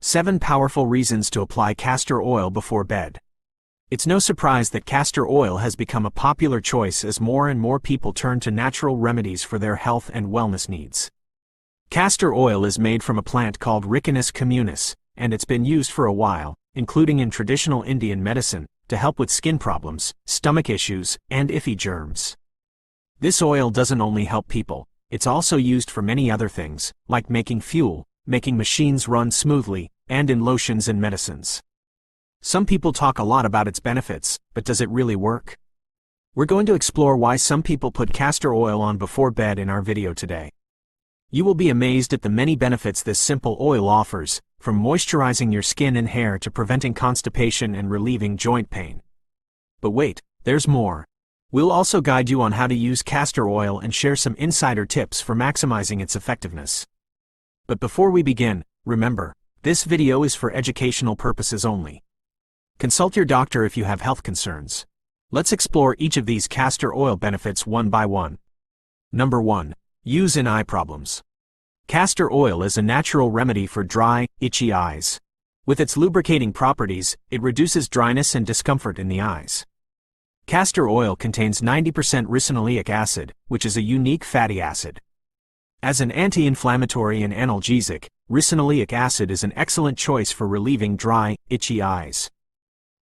7 Powerful Reasons to Apply Castor Oil Before Bed. It's no surprise that castor oil has become a popular choice as more and more people turn to natural remedies for their health and wellness needs. Castor oil is made from a plant called Ricinus communis, and it's been used for a while, including in traditional Indian medicine, to help with skin problems, stomach issues, and iffy germs. This oil doesn't only help people, it's also used for many other things, like making fuel, making machines run smoothly, and in lotions and medicines. Some people talk a lot about its benefits, but does it really work? We're going to explore why some people put castor oil on before bed in our video today. You will be amazed at the many benefits this simple oil offers, from moisturizing your skin and hair to preventing constipation and relieving joint pain. But wait, there's more. We'll also guide you on how to use castor oil and share some insider tips for maximizing its effectiveness. But before we begin, remember, this video is for educational purposes only. Consult your doctor if you have health concerns. Let's explore each of these castor oil benefits one by one. Number 1. Use in eye problems. Castor oil is a natural remedy for dry, itchy eyes. With its lubricating properties, it reduces dryness and discomfort in the eyes. Castor oil contains 90% ricinoleic acid, which is a unique fatty acid. As an anti-inflammatory and analgesic, ricinoleic acid is an excellent choice for relieving dry, itchy eyes.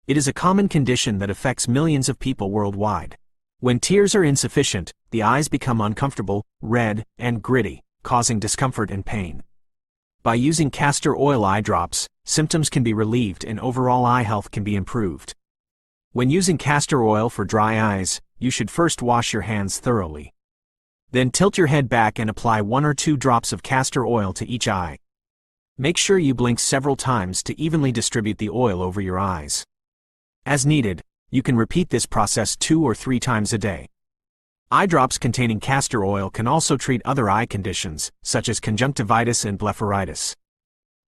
It is a common condition that affects millions of people worldwide. When tears are insufficient, the eyes become uncomfortable, red, and gritty, causing discomfort and pain. By using castor oil eye drops, symptoms can be relieved and overall eye health can be improved. When using castor oil for dry eyes, you should first wash your hands thoroughly. Then tilt your head back and apply 1 or 2 drops of castor oil to each eye. Make sure you blink several times to evenly distribute the oil over your eyes. As needed, you can repeat this process 2 or 3 times a day. Eye drops containing castor oil can also treat other eye conditions, such as conjunctivitis and blepharitis.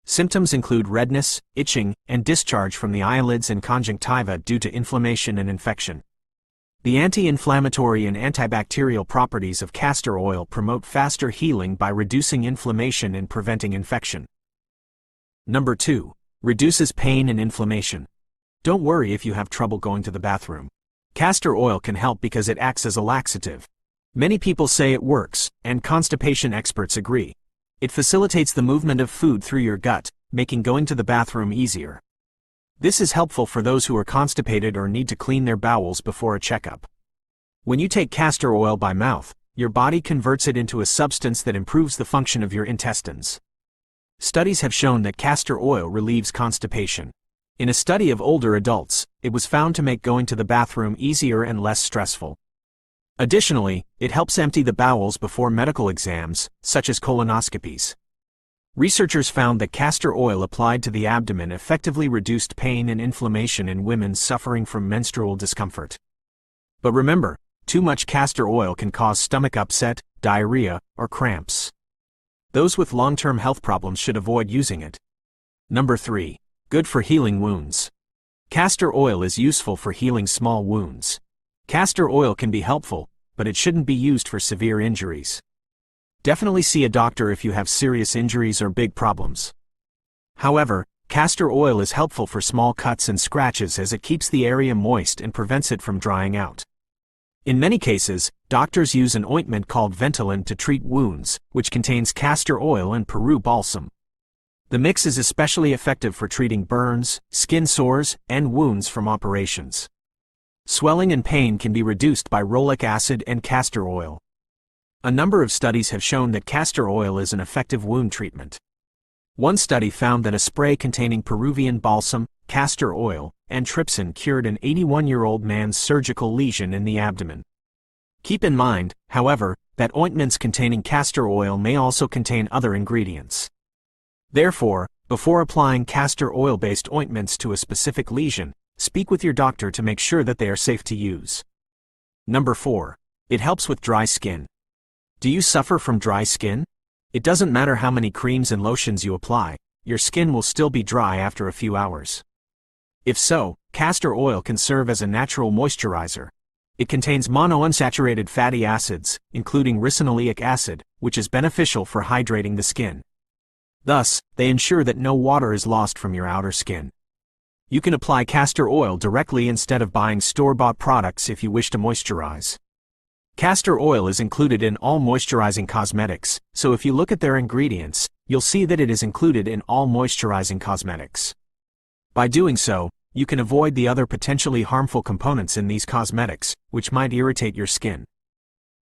Symptoms include redness, itching, and discharge from the eyelids and conjunctiva due to inflammation and infection. The anti-inflammatory and antibacterial properties of castor oil promote faster healing by reducing inflammation and preventing infection. Number 2. Reduces pain and inflammation. Don't worry if you have trouble going to the bathroom. Castor oil can help because it acts as a laxative. Many people say it works, and constipation experts agree. It facilitates the movement of food through your gut, making going to the bathroom easier. This is helpful for those who are constipated or need to clean their bowels before a checkup. When you take castor oil by mouth, your body converts it into a substance that improves the function of your intestines. Studies have shown that castor oil relieves constipation. In a study of older adults, it was found to make going to the bathroom easier and less stressful. Additionally, it helps empty the bowels before medical exams, such as colonoscopies. Researchers found that castor oil applied to the abdomen effectively reduced pain and inflammation in women suffering from menstrual discomfort. But remember, too much castor oil can cause stomach upset, diarrhea, or cramps. Those with long-term health problems should avoid using it. Number 3. Good for healing wounds. Castor oil is useful for healing small wounds. Castor oil can be helpful, but it shouldn't be used for severe injuries. Definitely see a doctor if you have serious injuries or big problems. However, castor oil is helpful for small cuts and scratches as it keeps the area moist and prevents it from drying out. In many cases, doctors use an ointment called Ventolin to treat wounds, which contains castor oil and Peru balsam. The mix is especially effective for treating burns, skin sores, and wounds from operations. Swelling and pain can be reduced by rolic acid and castor oil. A number of studies have shown that castor oil is an effective wound treatment. One study found that a spray containing Peruvian balsam, castor oil, and trypsin cured an 81-year-old man's surgical lesion in the abdomen. Keep in mind, however, that ointments containing castor oil may also contain other ingredients. Therefore, before applying castor oil-based ointments to a specific lesion, speak with your doctor to make sure that they are safe to use. Number 4. It helps with dry skin. Do you suffer from dry skin? It doesn't matter how many creams and lotions you apply, your skin will still be dry after a few hours. If so, castor oil can serve as a natural moisturizer. It contains monounsaturated fatty acids, including ricinoleic acid, which is beneficial for hydrating the skin. Thus, they ensure that no water is lost from your outer skin. You can apply castor oil directly instead of buying store-bought products if you wish to moisturize. Castor oil is included in all moisturizing cosmetics, so if you look at their ingredients, you'll see that it is included in all moisturizing cosmetics. By doing so, you can avoid the other potentially harmful components in these cosmetics, which might irritate your skin.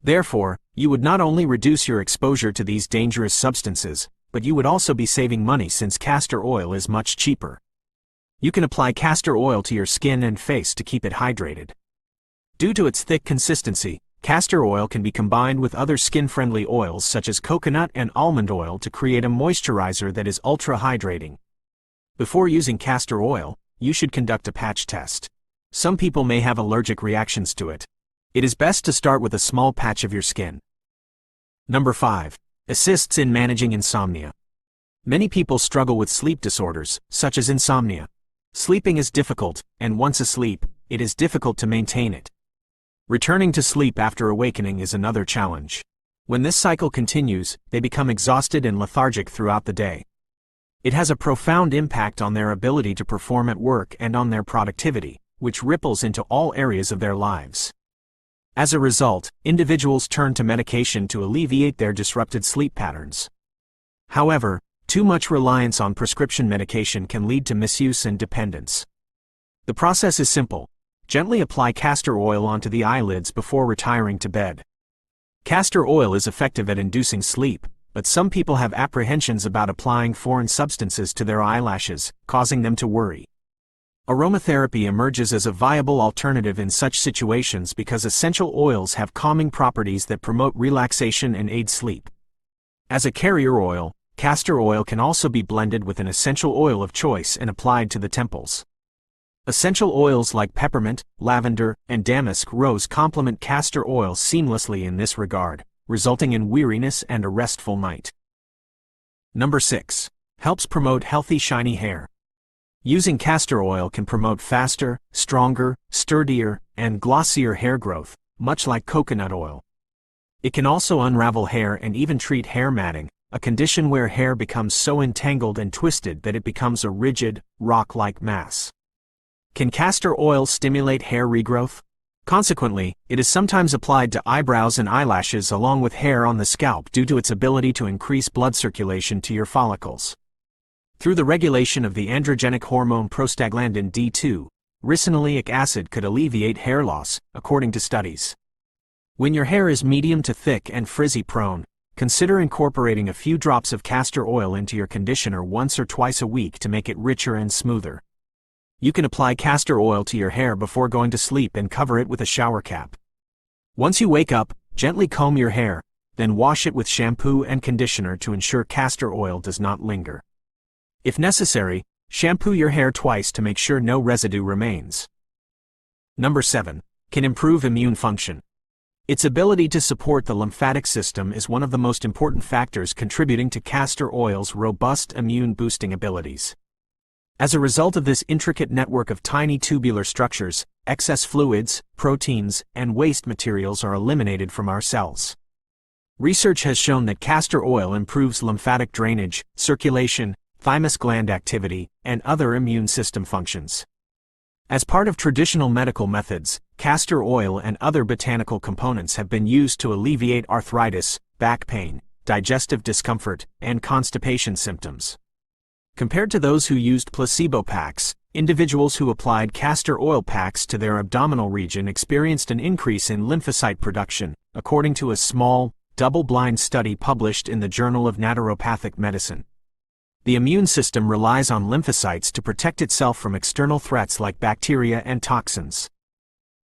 Therefore, you would not only reduce your exposure to these dangerous substances, but you would also be saving money since castor oil is much cheaper. You can apply castor oil to your skin and face to keep it hydrated. Due to its thick consistency, castor oil can be combined with other skin-friendly oils such as coconut and almond oil to create a moisturizer that is ultra-hydrating. Before using castor oil, you should conduct a patch test. Some people may have allergic reactions to it. It is best to start with a small patch of your skin. Number 5. Assists in managing insomnia. Many people struggle with sleep disorders, such as insomnia. Sleeping is difficult, and once asleep, it is difficult to maintain it. Returning to sleep after awakening is another challenge. When this cycle continues, they become exhausted and lethargic throughout the day. It has a profound impact on their ability to perform at work and on their productivity, which ripples into all areas of their lives. As a result, individuals turn to medication to alleviate their disrupted sleep patterns. However, too much reliance on prescription medication can lead to misuse and dependence. The process is simple. Gently apply castor oil onto the eyelids before retiring to bed. Castor oil is effective at inducing sleep, but some people have apprehensions about applying foreign substances to their eyelashes, causing them to worry. Aromatherapy emerges as a viable alternative in such situations because essential oils have calming properties that promote relaxation and aid sleep. As a carrier oil, castor oil can also be blended with an essential oil of choice and applied to the temples. Essential oils like peppermint, lavender, and damask rose complement castor oil seamlessly in this regard, resulting in weariness and a restful night. Number 6. Helps promote healthy shiny hair. Using castor oil can promote faster, stronger, sturdier, and glossier hair growth, much like coconut oil. It can also unravel hair and even treat hair matting, a condition where hair becomes so entangled and twisted that it becomes a rigid, rock-like mass. Can castor oil stimulate hair regrowth? Consequently, it is sometimes applied to eyebrows and eyelashes along with hair on the scalp due to its ability to increase blood circulation to your follicles. Through the regulation of the androgenic hormone prostaglandin D2, ricinoleic acid could alleviate hair loss, according to studies. When your hair is medium to thick and frizzy-prone, consider incorporating a few drops of castor oil into your conditioner once or twice a week to make it richer and smoother. You can apply castor oil to your hair before going to sleep and cover it with a shower cap. Once you wake up, gently comb your hair, then wash it with shampoo and conditioner to ensure castor oil does not linger. If necessary, shampoo your hair twice to make sure no residue remains. Number 7. Can improve immune function. Its ability to support the lymphatic system is one of the most important factors contributing to castor oil's robust immune-boosting abilities. As a result of this intricate network of tiny tubular structures, excess fluids, proteins, and waste materials are eliminated from our cells. Research has shown that castor oil improves lymphatic drainage, circulation, thymus gland activity, and other immune system functions. As part of traditional medical methods, castor oil and other botanical components have been used to alleviate arthritis, back pain, digestive discomfort, and constipation symptoms. Compared to those who used placebo packs, individuals who applied castor oil packs to their abdominal region experienced an increase in lymphocyte production, according to a small, double-blind study published in the Journal of Naturopathic Medicine. The immune system relies on lymphocytes to protect itself from external threats like bacteria and toxins.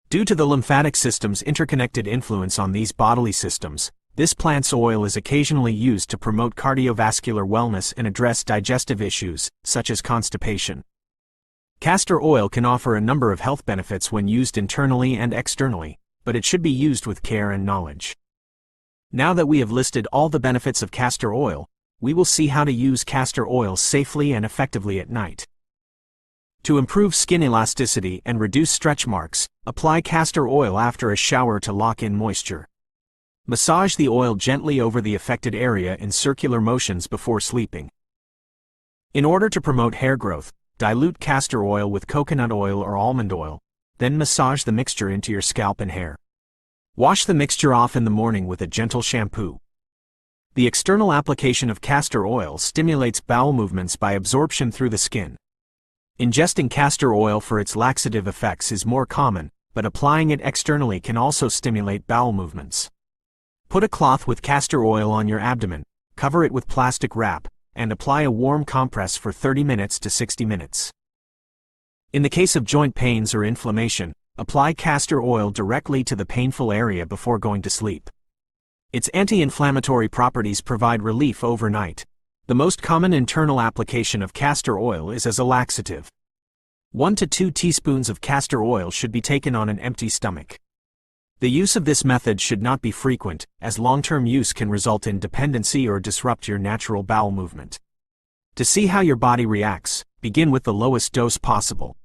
Due to the lymphatic system's interconnected influence on these bodily systems, this plant's oil is occasionally used to promote cardiovascular wellness and address digestive issues, such as constipation. Castor oil can offer a number of health benefits when used internally and externally, but it should be used with care and knowledge. Now that we have listed all the benefits of castor oil, we will see how to use castor oil safely and effectively at night. To improve skin elasticity and reduce stretch marks, apply castor oil after a shower to lock in moisture. Massage the oil gently over the affected area in circular motions before sleeping. In order to promote hair growth, dilute castor oil with coconut oil or almond oil, then massage the mixture into your scalp and hair. Wash the mixture off in the morning with a gentle shampoo. The external application of castor oil stimulates bowel movements by absorption through the skin. Ingesting castor oil for its laxative effects is more common, but applying it externally can also stimulate bowel movements. Put a cloth with castor oil on your abdomen, cover it with plastic wrap, and apply a warm compress for 30 minutes to 60 minutes. In the case of joint pains or inflammation, apply castor oil directly to the painful area before going to sleep. Its anti-inflammatory properties provide relief overnight. The most common internal application of castor oil is as a laxative. 1 to 2 teaspoons of castor oil should be taken on an empty stomach. The use of this method should not be frequent, as long-term use can result in dependency or disrupt your natural bowel movement. To see how your body reacts, begin with the lowest dose possible.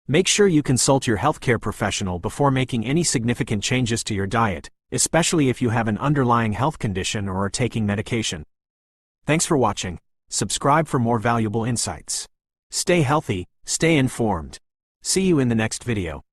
Make sure you consult your healthcare professional before making any significant changes to your diet, especially if you have an underlying health condition or are taking medication. Thanks for watching. Subscribe for more valuable insights. Stay healthy, stay informed. See you in the next video.